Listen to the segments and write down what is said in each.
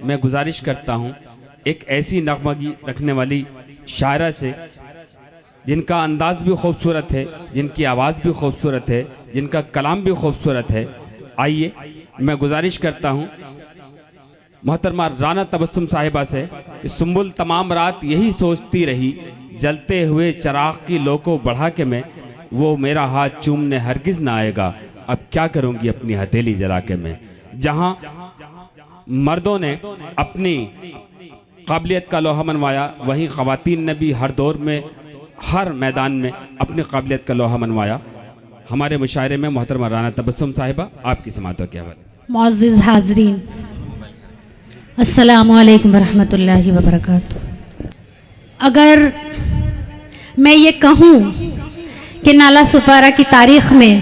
मैं गुजारिश करता हूँ एक ऐसी नगमगी रखने वाली शायरा से जिनका अंदाज भी खूबसूरत है, जिनकी आवाज़ भी खूबसूरत है, जिनका कलाम भी खूबसूरत है। आइए मैं गुजारिश करता हूँ मोहतरमा राना तबस्सुम साहिबा से कि सुंबुल तमाम रात यही सोचती रही, जलते हुए चिराग की लो को बढ़ा के मैं, वो मेरा हाथ चूमने हरगिज ना आएगा, अब क्या करूंगी अपनी हथेली जला के मैं। जहां मर्दों ने अपनी काबिलियत का लोहा मनवाया, वहीं ख़वातीन ने भी हर दौर में हर मैदान में अपनी काबिलियत का लोहा मनवाया। हमारे मुशायरे में मोहतरमा राना तबस्सुम साहिबा आपकी समातों के हवाले। मुअज़्ज़िज़ हाज़रीन, अस्सलामु अलैकुम वरहमतुल्लाहि वबरकातुहू। अगर मैं ये कहूँ कि नाला सुपारा की तारीख़ में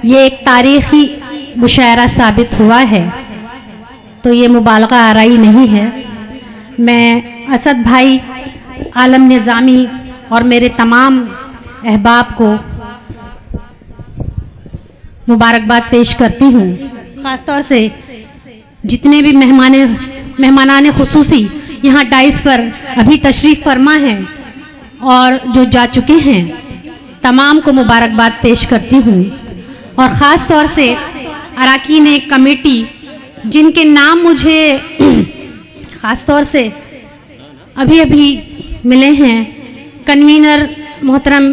ये एक तारीख़ी मुशायरा साबित हुआ है तो ये मुबालगा आराई नहीं है। मैं असद भाई, आलम निज़ामी और मेरे तमाम अहबाब को मुबारकबाद पेश करती हूँ। ख़ास तौर से जितने भी मेहमानाने खुसूसी यहाँ डाइस पर अभी तशरीफ़ फरमा हैं और जो जा चुके हैं, तमाम को मुबारकबाद पेश करती हूँ। और ख़ास तौर से अरकान कमेटी जिनके नाम मुझे ख़ास तौर से अभी अभी मिले हैं, कन्वीनर मोहतरम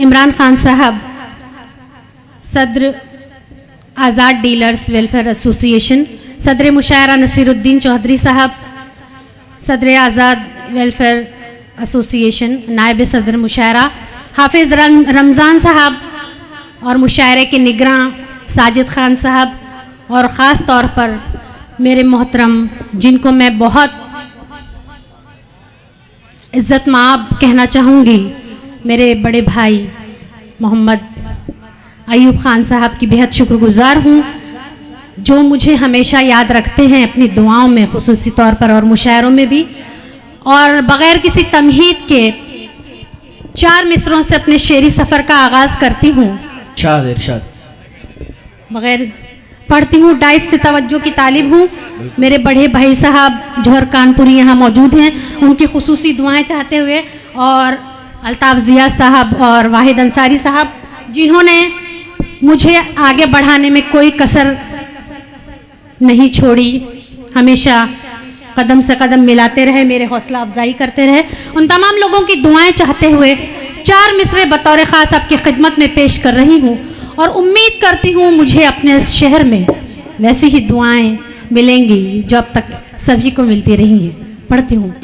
इमरान खान साहब, सदर आज़ाद डीलर्स वेलफेयर एसोसिएशन, सदर मुशायरा नसीरुद्दीन चौधरी साहब, सदर आज़ाद वेलफेयर एसोसिएशन, नायब सदर मुशायरा हाफिज़ रमज़ान साहब और मुशायरे के निगरां साजिद खान साहब, और ख़ास तौर पर मेरे मोहतरम जिनको मैं बहुत इज़्ज़त माब कहना चाहूँगी, मेरे बड़े भाई मोहम्मद अयूब खान साहब की बेहद शुक्रगुजार हूँ जो मुझे हमेशा याद रखते हैं अपनी दुआओं में, खुसूसी तौर पर और मुशायरों में भी। और बग़ैर किसी तमहीद के 4 मिसरों से अपने शेरी सफ़र का आगाज़ करती हूँ। बग़ैर पढ़ती हूँ, डाइस से तवज्जो की तालिब हूँ। मेरे बड़े भाई साहब जौहर कानपुरी यहाँ मौजूद हैं, उनकी खुसूसी दुआएं चाहते हुए, और अल्ताफ़ ज़िया साहब और वाहिद अंसारी साहब जिन्होंने मुझे आगे बढ़ाने में कोई कसर नहीं छोड़ी, हमेशा कदम से कदम मिलाते रहे, मेरे हौसला अफजाई करते रहे। उन तमाम लोगों की दुआएं चाहते हुए 4 मिसरे बतौर ख़ास आपकी खिदमत में पेश कर रही हूँ और उम्मीद करती हूँ मुझे अपने इस शहर में वैसी ही दुआएं मिलेंगी जो अब तक सभी को मिलती रही हैं। पढ़ती हूँ।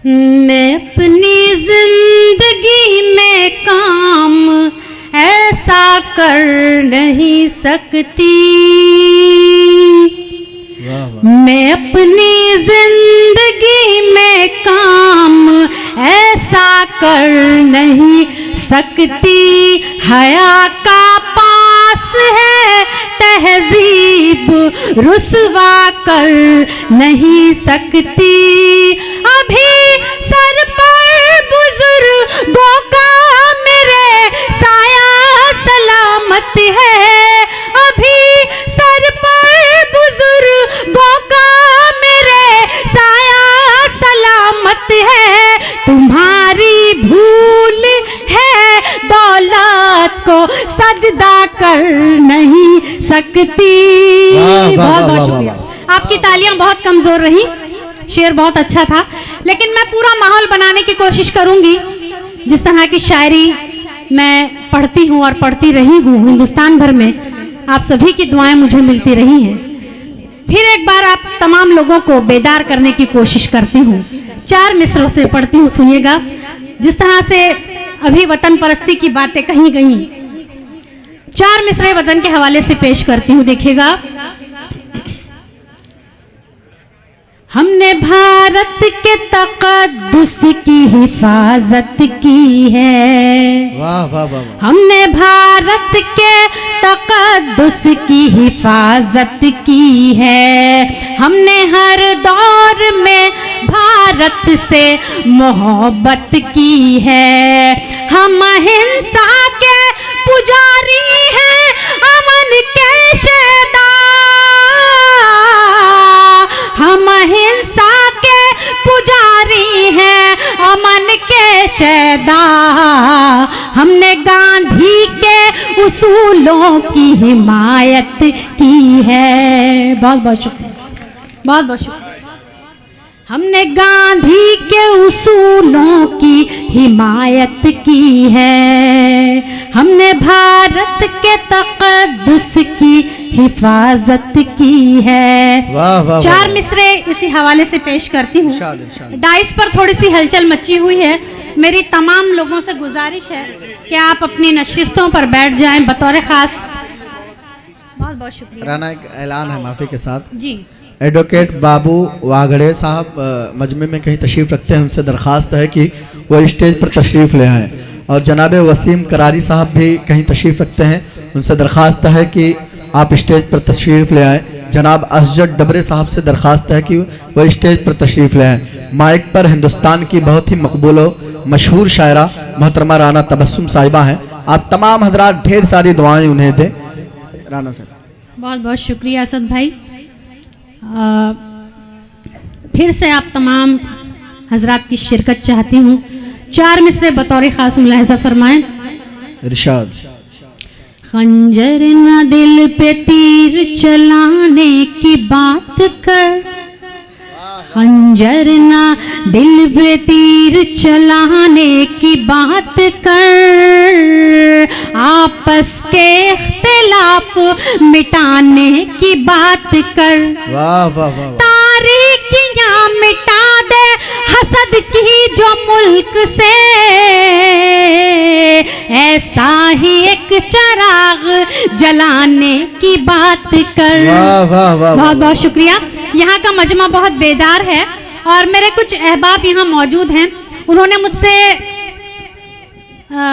मैं अपनी जिंदगी में काम ऐसा कर नहीं सकती, मैं अपनी जिंदगी में काम ऐसा कर नहीं सकती, हया का पास है तहजीब रुसवा कर नहीं सकती, अभी सर पर बुजुर्गों का मेरे साया सलामत है, अभी सर पर बुजुर्गों का मेरे साया सलामत है, तुम्हारी भूल है दौलत को सजदा कर नहीं सकती। बहुत बहुत शुक्रिया। आपकी तालियां बहुत कमजोर रही, शेर बहुत अच्छा था, लेकिन मैं पूरा माहौल बनाने की कोशिश करूंगी। जिस तरह की शायरी मैं पढ़ती हूँ और पढ़ती रही हूँ हिंदुस्तान भर में, आप सभी की दुआएं मुझे मिलती रही हैं। फिर एक बार आप तमाम लोगों को बेदार करने की कोशिश करती हूँ। 4 मिसरों से पढ़ती हूँ, सुनिएगा। जिस तरह से अभी वतन परस्ती की बातें कही गई, 4 मिसरे वतन के हवाले से पेश करती हूँ, देखिएगा। हमने भारत के तक़द्दुस की हिफाजत की है, वाह वाह वाह। हमने भारत के तक़द्दुस की हिफाजत की है, हमने हर दौर में भारत से मोहब्बत की है, हम अहिंसा के पुजारी हैं, अमन के शेदार, शैदा, हमने गांधी के उसूलों की हिमायत की है। बहुत बहुत शुक्रिया, बहुत बहुत शुक्रिया। हमने गांधी के उसूलों की हिमायत की है, हमने भारत के तक़द्दुस की हिफाजत की है। वाह वाह, चार मिसरे इसी हवाले से पेश करती हूँ। डाइस पर थोड़ी सी हलचल मची हुई है। मेरी तमाम लोगों से गुजारिश है कि आप अपनी नशिस्तों पर बैठ जाएं बतौर खास। बहुत बहुत शुक्रिया। राना, एक ऐलान है माफी के साथ। जी, एडवोकेट बाबू वागड़े साहब मजमे में कहीं तशरीफ़ रखते हैं, उनसे दरख्वास्त है कि वो स्टेज पर तशरीफ़ ले आएँ। और जनाब वसीम करारी साहब भी कहीं तशरीफ़ रखते हैं, उनसे दरख्वास्त है कि आप स्टेज पर तशरीफ़ ले आएँ। जनाब असजद डबरे साहब से दरख्वास्त है कि वो स्टेज पर तशरीफ़ ले आएँ। माइक पर हिंदुस्तान की बहुत ही मकबूल मशहूर शायरा मोहतरमा राना तबस्सुम साहिबा हैं। आप तमाम हजरात ढेर सारी दुआएँ उन्हें दें। राना सर, बहुत बहुत शुक्रिया असद भाई। फिर से आप तमाम हजरात की शिरकत चाहती हूँ। चार मिसरे बतौर खास मुलाहिजा फरमाएं। इरशाद। खंजर न दिल पे तीर चलाने की बात कर, खंजर न दिल पे तीर चलाने की बात कर, आपस के इख्तिलाफ मिटाने की बात कर। वाह वाह वाह। तारीकियां मिटा दे हसद की जो मुल्क से, ऐसा ही एक चिराग जलाने की बात कर। वाह वाह वाह। बहुत बहुत शुक्रिया। यहाँ का मजमा बहुत बेदार है और मेरे कुछ अहबाब यहाँ मौजूद हैं। उन्होंने मुझसे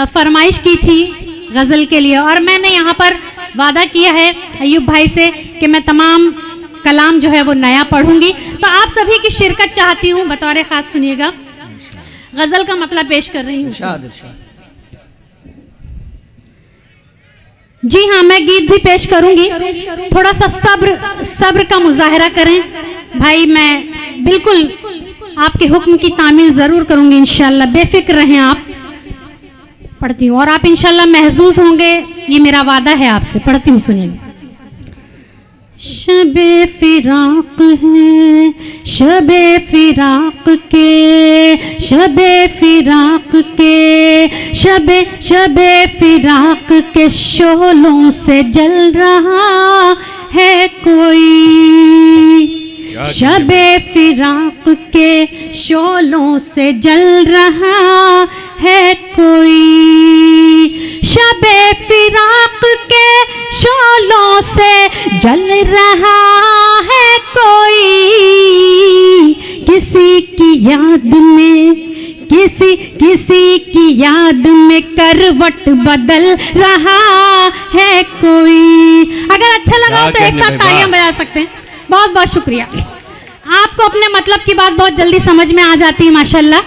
फरमाइश की थी गज़ल के लिए और मैंने यहाँ पर वादा किया है अयूब भाई से कि मैं तमाम कलाम जो है वो नया पढ़ूंगी। तो आप सभी की शिरकत चाहती हूँ बतौर खास। सुनिएगा, गज़ल का मतलब पेश कर रही हूँ। जी हाँ, मैं गीत भी पेश करूंगी। थोड़ा सा सब्र का मुजाहरा करें भाई। मैं बिल्कुल आपके हुक्म की तामील जरूर करूंगी इंशाल्लाह, बेफिक्र रहें आप। पढ़ती हूँ और आप इंशाल्लाह महजूज होंगे, ये मेरा वादा है आपसे। पढ़ती हूँ, सुनिए। शबे फिराक है, शबे फिराक के, शबे फिराक के, शबे फिराक के शोलों से जल रहा है कोई। शबे फिराक के शोलों से जल रहा है कोई। शबे फिराक के शोलों से जल रहा है कोई। किसी की याद में, किसी की याद में करवट बदल रहा है कोई। अगर अच्छा लगा तो एक साथ तालियां बजा सकते हैं। बहुत बहुत शुक्रिया। आपको अपने मतलब की बात बहुत जल्दी समझ में आ जाती है माशाल्लाह।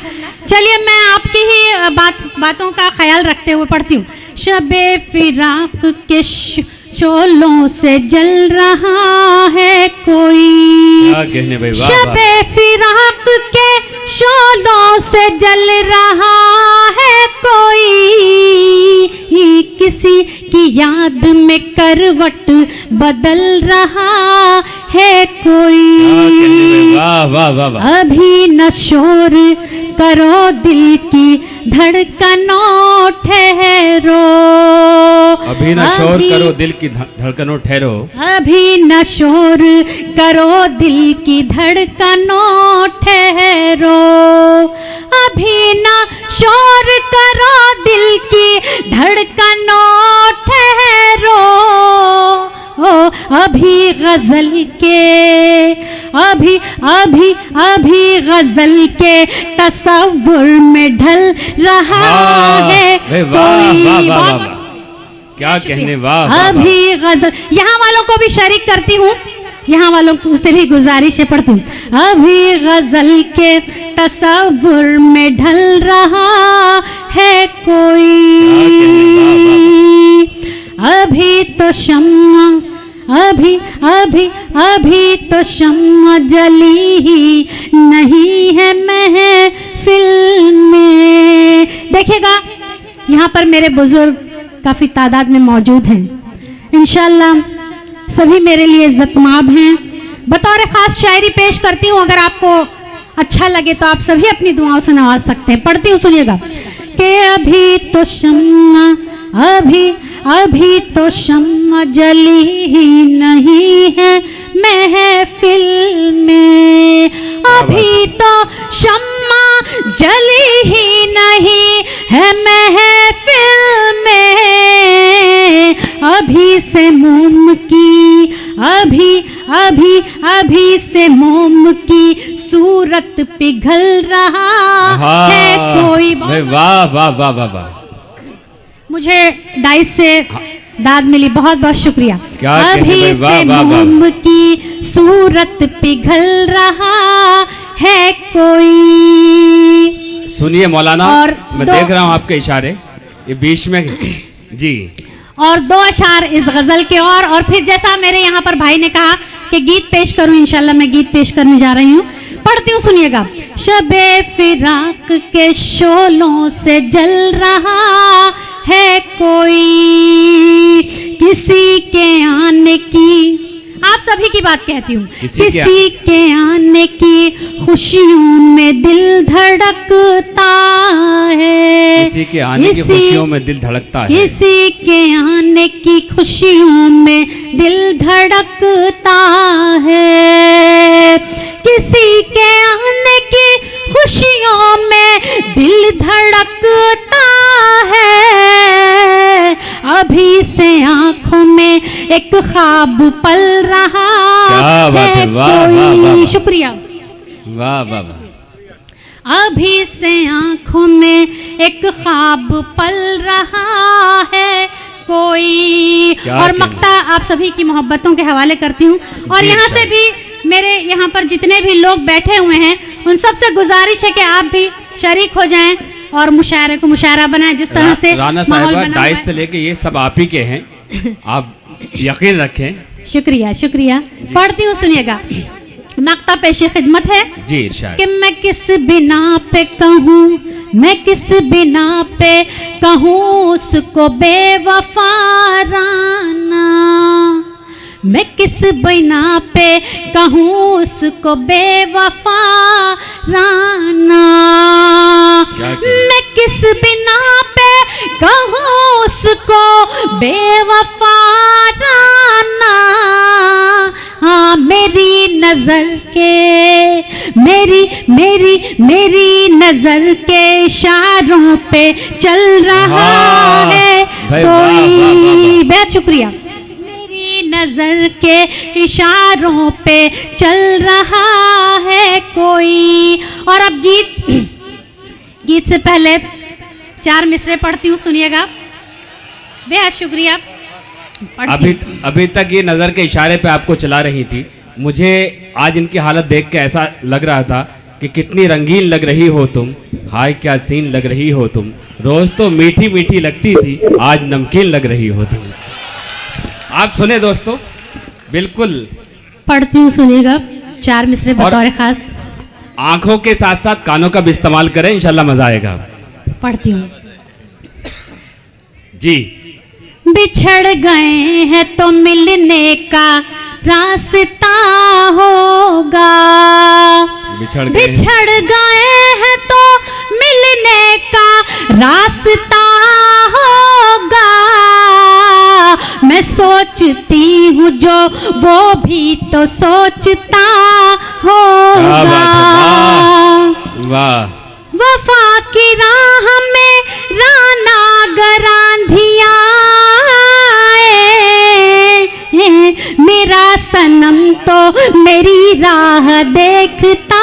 चलिए, मैं आपकी ही बातों का ख्याल रखते हुए पढ़ती हूँ। शबे फिराक के शोलों से जल रहा है कोई। शबे फिराक के शोलों से जल रहा है कोई। किसी की याद में करवट बदल रहा है कोई। अभी न शोर करो दिल की धड़कनों ठहरो। अभी न शोर करो दिल की धड़कनों ठहरो। अभी न शोर करो दिल की धड़कनों ठहरो। अभी न शोर करो दिल की धड़कनों ठहरो। अभी गजल के, अभी गजल के तसव्वुर में ढल रहा है कोई। क्या कहने, वाह। अभी गजल, यहाँ वालों को भी शरीक करती हूँ, यहाँ वालों से भी गुजारिश है, पढ़ती हूँ। अभी गजल के तसव्वुर में ढल रहा है कोई। अभी तो शम्मा, अभी तो शम्मा जली ही नहीं है महफिल में। पर मेरे बुजुर्ग काफी तादाद में मौजूद हैं। इंशाल्लाह सभी मेरे लिए इज्जतमाब हैं। बतौर खास शायरी पेश करती हूँ, अगर आपको अच्छा लगे तो आप सभी अपनी दुआओं से नवाज सकते हैं। पढ़ती हूँ, सुनिएगा। कि अभी तो शम्मा अभी तो शम्मा जली ही नहीं है महफिल में, अभी तो शम्मा जली ही नहीं है महफिल में, अभी से मोम की अभी से मोम की सूरत पिघल रहा है कोई। वाह वाह वाह वाह वाह, मुझे डाइस से दाद मिली, बहुत बहुत शुक्रिया। अभी से मोम की सूरत पिघल रहा है कोई। सुनिए मौलाना, और मैं देख रहा हूँ आपके इशारे, ये बीच में जी। और 2 अशार इस गजल के, और फिर जैसा मेरे यहाँ पर भाई ने कहा कि गीत पेश करूं, इंशाल्लाह मैं गीत पेश करने जा रही हूँ। पढ़ती हूँ, सुनिएगा। शबे फिराक के शोलों से जल रहा है कोई, किसी के आने की, आप सभी की बात कहती हूँ, किसी के आने की खुशियों में दिल धड़कता है, किसी के आने की खुशियों में दिल धड़कता है, किसी के आने की खुशियों में दिल धड़कता है, किसी के आने की खुशियों में दिल धड़कता है, अभी से आंखों में एक ख्वाब पल रहा है कोई। शुक्रिया, वाह वाह वाह। अभी से आंखों में एक ख्वाब पल रहा है कोई। और मक्ता आप सभी की मोहब्बतों के हवाले करती हूँ। और यहाँ से भी मेरे यहाँ पर जितने भी लोग बैठे हुए हैं उन सब से गुजारिश है कि आप भी शरीक हो जाएं और मुशायरे को मुशायरा बनाएं। जिस तरह से राना साहिबा डाइस से लेके ये सब आप ही के हैं, आप यकीन रखें। शुक्रिया शुक्रिया। पढ़ती हूँ, सुनिएगा। मक्ता पेश खिदमत है जी, इरशाद। कि मैं किस बिना पे कहूँ, मैं किस बिना पे कहूँ उसको बेवफा राना, मैं किस बिना पे कहूँ उसको बेवफा राना, मैं किस बिना पे कहूँ उसको बेवफा राना। हाँ, मेरी नजर के मेरी नजर के इशारों पे चल रहा है कोई। बेहद शुक्रिया। मेरी नजर के इशारों पे चल रहा है कोई। और अब गीत से पहले 4 मिसरे पढ़ती हूँ, सुनिएगा। बेहद शुक्रिया। अभी तक ये नजर के इशारे पे आपको चला रही थी। मुझे आज इनकी हालत देख के ऐसा लग रहा था कि कितनी रंगीन लग रही हो तुम, हाय क्या सीन लग रही हो तुम, रोज तो मीठी मीठी लगती थी, आज नमकीन लग रही हो तुम। आप सुने दोस्तों, बिल्कुल पढ़ती हूँ, सुनिएगा। 4 मिसरे बतौर खास। आंखों के साथ साथ कानों का भी इस्तेमाल करें, इंशाल्लाह मजा आएगा। पढ़ती हूँ जी। बिछड़ गए हैं तो मिलने का रास्ता होगा, बिछड़ गए हैं तो मिलने का रास्ता होगा। मैं सोचती हूँ जो वो भी तो सोचता होगा। वाह। वफा की राह में राना गरांधिया, मेरा सनम तो मेरी राह देखता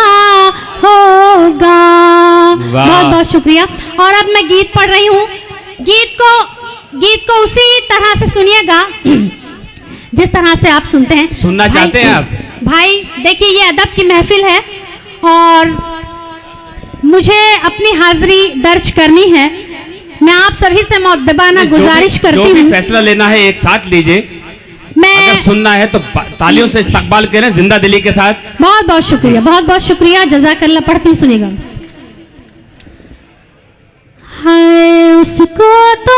होगा। बहुत बहुत शुक्रिया। और अब मैं गीत पढ़ रही हूँ। गीत को उसी तरह से सुनिएगा जिस तरह से आप सुनते हैं। सुनना चाहते हैं आप? भाई देखिए, ये अदब की महफिल है और मुझे अपनी हाजिरी दर्ज करनी है। मैं आप सभी से मुअद्दबाना गुजारिश करती हूँ, जो भी फैसला लेना है एक साथ लीजिए। अगर सुनना है तो तालियों से इस्तकबाल करें जिंदा दिली के साथ। बहुत बहुत शुक्रिया, बहुत बहुत शुक्रिया, जज़ाकल्लाह। पढ़ती हूँ, सुनिएगा। हाय उसको तो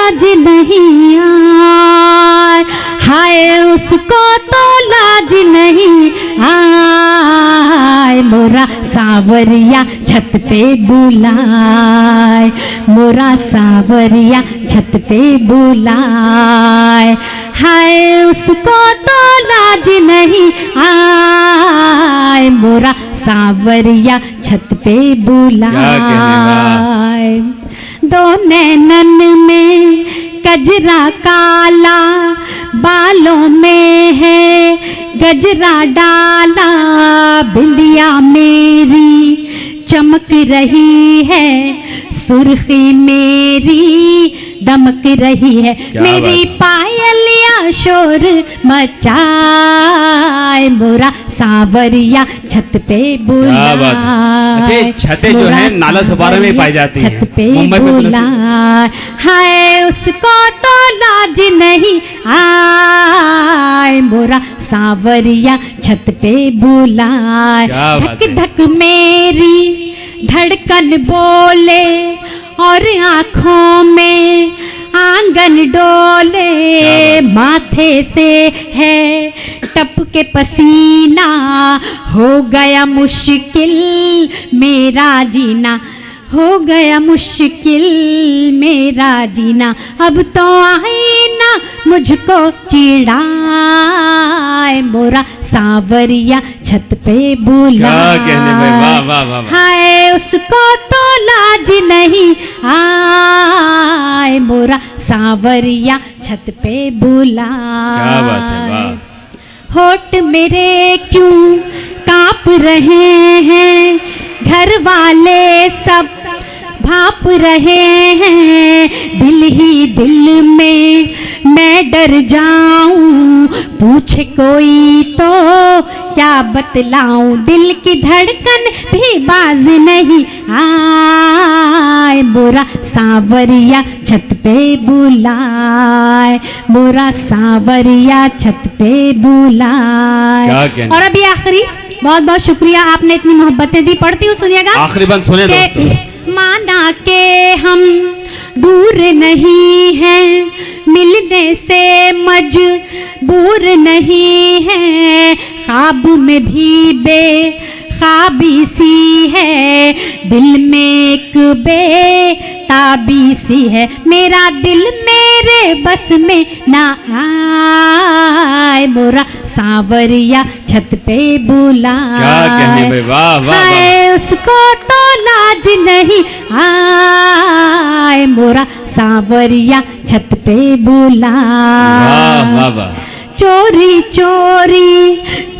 लाज नहीं आए, हाय उसको तो लाज नहीं आए, मोरा सावरिया छत पे बुलाए, मोरा सावरिया छत पे बुलाए, हाय उसको तो लाज नहीं आए, मोरा सावरिया छत पे बुलाए। दो नैनन में कजरा काला, बालों में है गजरा डाला, बिंदिया मेरी चमक रही है, सुर्खी मेरी दमक रही है, मेरी पायलिया शोर मचाए, मोरा सावरिया छत पे बुलाए। छतें जो है नाला सुपारा में पाई जाती हैं, छत पे बुलाए, हाय उसको तो लाज नहीं आए, मोरा सावरिया छत पे बुलाए। धक धक मेरी धड़कन बोले और आँखों में आंगन डोले, माथे से है टपके पसीना, हो गया मुश्किल मेरा जीना, हो गया मुश्किल मेरा जीना, अब तो आईना मुझको चिढ़ाए, मोरा सावरिया छत पे बुलाए। हाय उसको तो लाज नहीं आए, मोरा सावरिया छत पे बुलाए। क्या बात है, वाह। होठ मेरे क्यों कांप रहे हैं, घर वाले सब भाप रहे हैं, दिल ही दिल में मैं डर जाऊं, पूछे कोई तो क्या बतलाऊं, दिल की धड़कन भी बाज नहीं आए, मोरा सावरिया छत पे बुलाए, मोरा सावरिया छत पे बुलाए। और अभी आखिरी, बहुत बहुत शुक्रिया, आपने इतनी मोहब्बतें दी। पढ़ती हूँ, सुनिएगा। आखिरी बंद सुने दोस्तों। माना के हम दूर नहीं हैं, मिलने से मजबूर नहीं है, ख्वाब में भी बेख्वाबी सी है, दिल में एक बेताबी सी है, मेरा दिल मेरे बस में ना आए, मोरा सावरिया छत पे बुलाए। क्या कहने भाई, वाह वाह वाह। उसको तो लाज नहीं आए, मोरा सावरिया छत पे बुलाए। वाह वाह वाह। चोरी चोरी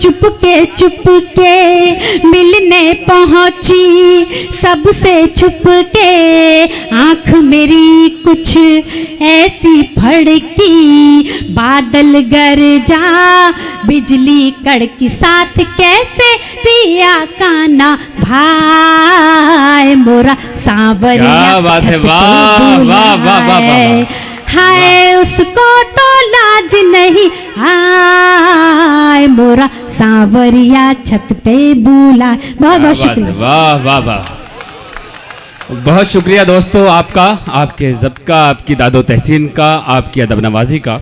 चुपके मिलने पहुंची, सबसे छुप के आंख मेरी कुछ ऐसी फड़की, बादल गरजा बिजली कड़की, साथ कैसे पिया काना भाई, मोरा सावरिया छत पे बुलाए। हाय उसको तो लाज नहीं आए, मोरा सावरिया छत पे बुलाए। बहुत बहुत शुक्रिया। वाह वाह वाह, बहुत शुक्रिया दोस्तों आपका, आपके ज़ब्त का, आपकी दादो तहसीन का, आपकी अदब नवाजी का।